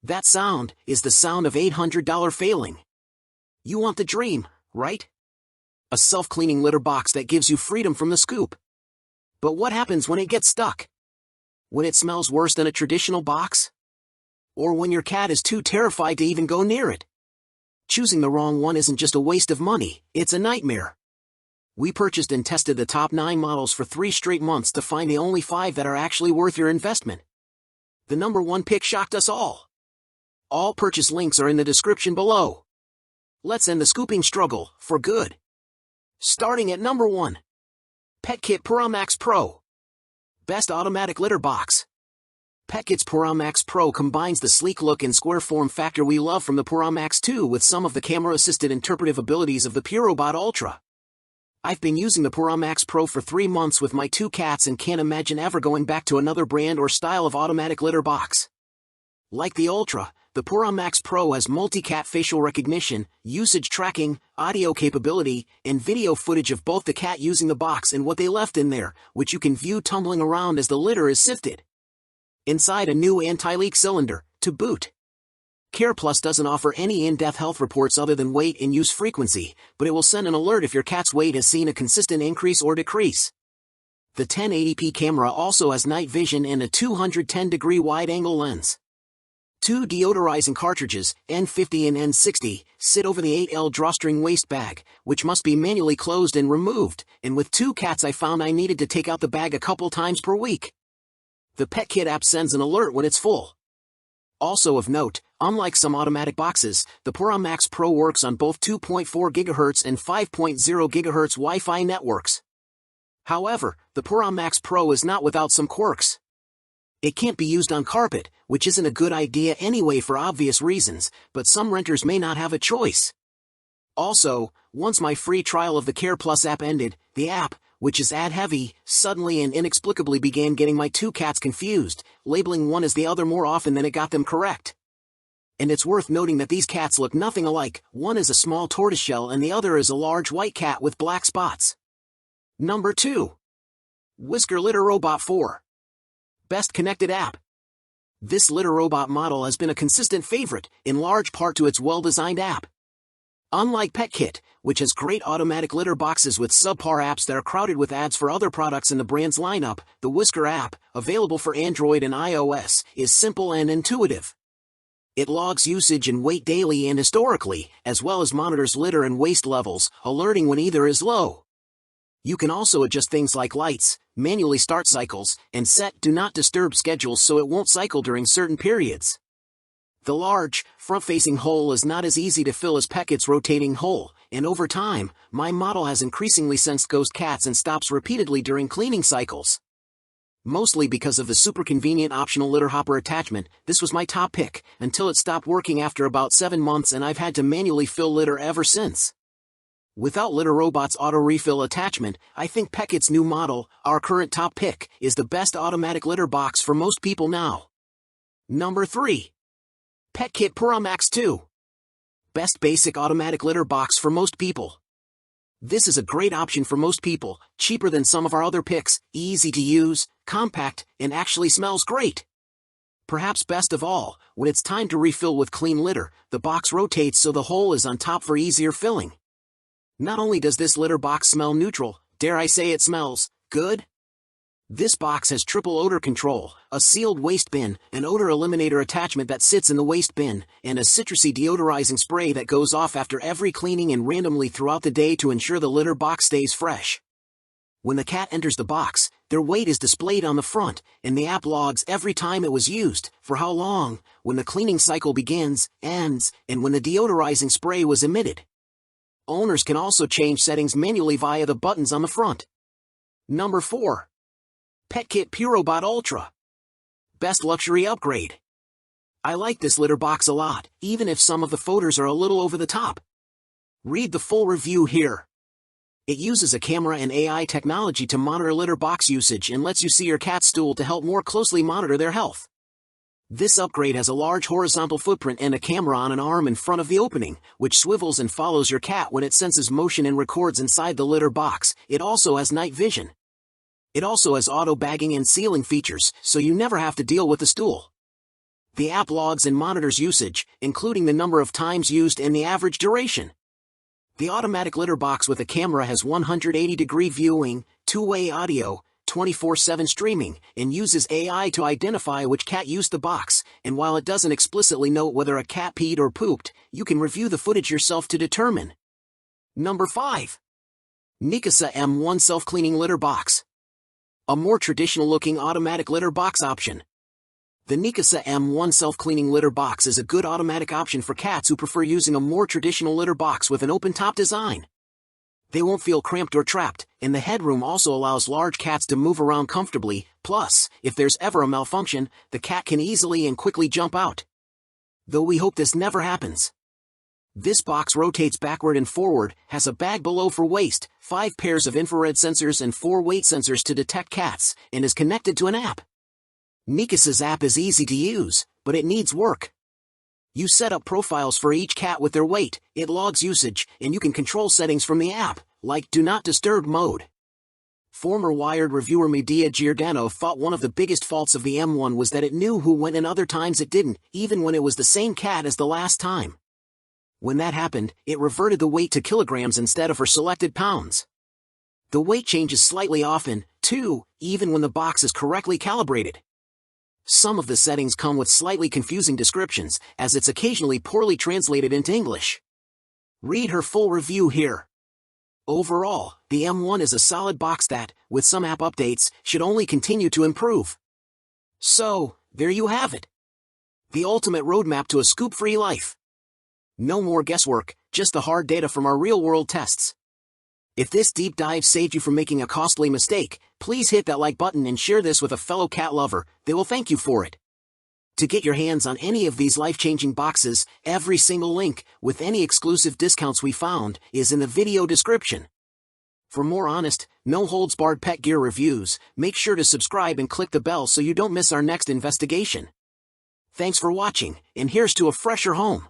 That sound is the sound of $800 failing. You want the dream, right? A self-cleaning litter box that gives you freedom from the scoop. But what happens when it gets stuck? When it smells worse than a traditional box? Or when your cat is too terrified to even go near it? Choosing the wrong one isn't just a waste of money, it's a nightmare. We purchased and tested the top 9 models for 3 straight months to find the only 5 that are actually worth your investment. The number 1 pick shocked us all. All purchase links are in the description below. Let's end the scooping struggle, for good. Starting at number 1. PetKit PuraMax Pro. Best automatic litter box. PetKit's PuraMax Pro combines the sleek look and square form factor we love from the PuraMax 2 with some of the camera-assisted interpretive abilities of the PureRobot Ultra. I've been using the PuraMax Pro for 3 months with my 2 cats and can't imagine ever going back to another brand or style of automatic litter box. Like the Ultra, the PuraMax Pro has multi-cat facial recognition, usage tracking, audio capability, and video footage of both the cat using the box and what they left in there, which you can view tumbling around as the litter is sifted. Inside a new anti-leak cylinder, to boot. Care Plus doesn't offer any in-depth health reports other than weight and use frequency, but it will send an alert if your cat's weight has seen a consistent increase or decrease. The 1080p camera also has night vision and a 210-degree wide-angle lens. 2 deodorizing cartridges, N50 and N60, sit over the 8L drawstring waste bag, which must be manually closed and removed, and with 2 cats I found I needed to take out the bag a couple times per week. The PetKit app sends an alert when it's full. Also of note, unlike some automatic boxes, the PuraMax Pro works on both 2.4 GHz and 5.0 GHz Wi-Fi networks. However, the PuraMax Pro is not without some quirks. It can't be used on carpet, which isn't a good idea anyway for obvious reasons, but some renters may not have a choice. Also, once my free trial of the Care Plus app ended, the app, which is ad-heavy, suddenly and inexplicably began getting my 2 cats confused, labeling one as the other more often than it got them correct. And it's worth noting that these cats look nothing alike, one is a small tortoiseshell and the other is a large white cat with black spots. Number 2. Whisker Litter Robot 4. Best connected app. This litter robot model has been a consistent favorite, in large part to its well-designed app. Unlike PetKit, which has great automatic litter boxes with subpar apps that are crowded with ads for other products in the brand's lineup, the Whisker app, available for Android and iOS, is simple and intuitive. It logs usage and weight daily and historically, as well as monitors litter and waste levels, alerting when either is low. You can also adjust things like lights, manually start cycles, and set Do Not Disturb schedules so it won't cycle during certain periods. The large, front-facing hole is not as easy to fill as PetKit's rotating hole, and over time, my model has increasingly sensed ghost cats and stops repeatedly during cleaning cycles. Mostly because of the super convenient optional litter hopper attachment, this was my top pick, until it stopped working after about 7 months and I've had to manually fill litter ever since. Without Litter Robot's auto refill attachment, I think PetKit's new model, our current top pick, is the best automatic litter box for most people now. Number 3. PetKit PuraMax 2. Best basic automatic litter box for most people. This is a great option for most people, cheaper than some of our other picks, easy to use, compact, and actually smells great. Perhaps best of all, when it's time to refill with clean litter, the box rotates so the hole is on top for easier filling. Not only does this litter box smell neutral, dare I say it smells good? This box has triple odor control, a sealed waste bin, an odor eliminator attachment that sits in the waste bin, and a citrusy deodorizing spray that goes off after every cleaning and randomly throughout the day to ensure the litter box stays fresh. When the cat enters the box, their weight is displayed on the front, and the app logs every time it was used, for how long, when the cleaning cycle begins, ends, and when the deodorizing spray was emitted. Owners can also change settings manually via the buttons on the front. Number 4. PetKit PureRobot Ultra. Best luxury upgrade. I like this litter box a lot, even if some of the photos are a little over the top. Read the full review here. It uses a camera and AI technology to monitor litter box usage and lets you see your cat's stool to help more closely monitor their health. This upgrade has a large horizontal footprint and a camera on an arm in front of the opening, which swivels and follows your cat when it senses motion and records inside the litter box. It also has night vision. It also has auto bagging and sealing features, so you never have to deal with the stool. The app logs and monitors usage, including the number of times used and the average duration. The automatic litter box with a camera has 180-degree viewing, two-way audio, 24/7 streaming, and uses AI to identify which cat used the box, and while it doesn't explicitly note whether a cat peed or pooped, you can review the footage yourself to determine. Number 5. Mikasa M1 Self-Cleaning Litter Box. A more traditional-looking automatic litter box option. The Mikasa M1 Self-Cleaning Litter Box is a good automatic option for cats who prefer using a more traditional litter box with an open-top design. They won't feel cramped or trapped, and the headroom also allows large cats to move around comfortably, plus, if there's ever a malfunction, the cat can easily and quickly jump out. Though we hope this never happens. This box rotates backward and forward, has a bag below for waste, 5 pairs of infrared sensors and 4 weight sensors to detect cats, and is connected to an app. Mikasa's app is easy to use, but it needs work. You set up profiles for each cat with their weight, it logs usage, and you can control settings from the app, like Do Not Disturb mode. Former Wired reviewer Medea Giordano thought one of the biggest faults of the M1 was that it knew who went and other times it didn't, even when it was the same cat as the last time. When that happened, it reverted the weight to kilograms instead of her selected pounds. The weight changes slightly often, too, even when the box is correctly calibrated. Some of the settings come with slightly confusing descriptions, as it's occasionally poorly translated into English. Read her full review here. Overall, the M1 is a solid box that, with some app updates, should only continue to improve. So, there you have it. The ultimate roadmap to a scoop-free life. No more guesswork, just the hard data from our real-world tests. If this deep dive saved you from making a costly mistake, please hit that like button and share this with a fellow cat lover. They will thank you for it. To get your hands on any of these life-changing boxes, every single link, with any exclusive discounts we found, is in the video description. For more honest, no-holds-barred pet gear reviews, make sure to subscribe and click the bell so you don't miss our next investigation. Thanks for watching, and here's to a fresher home.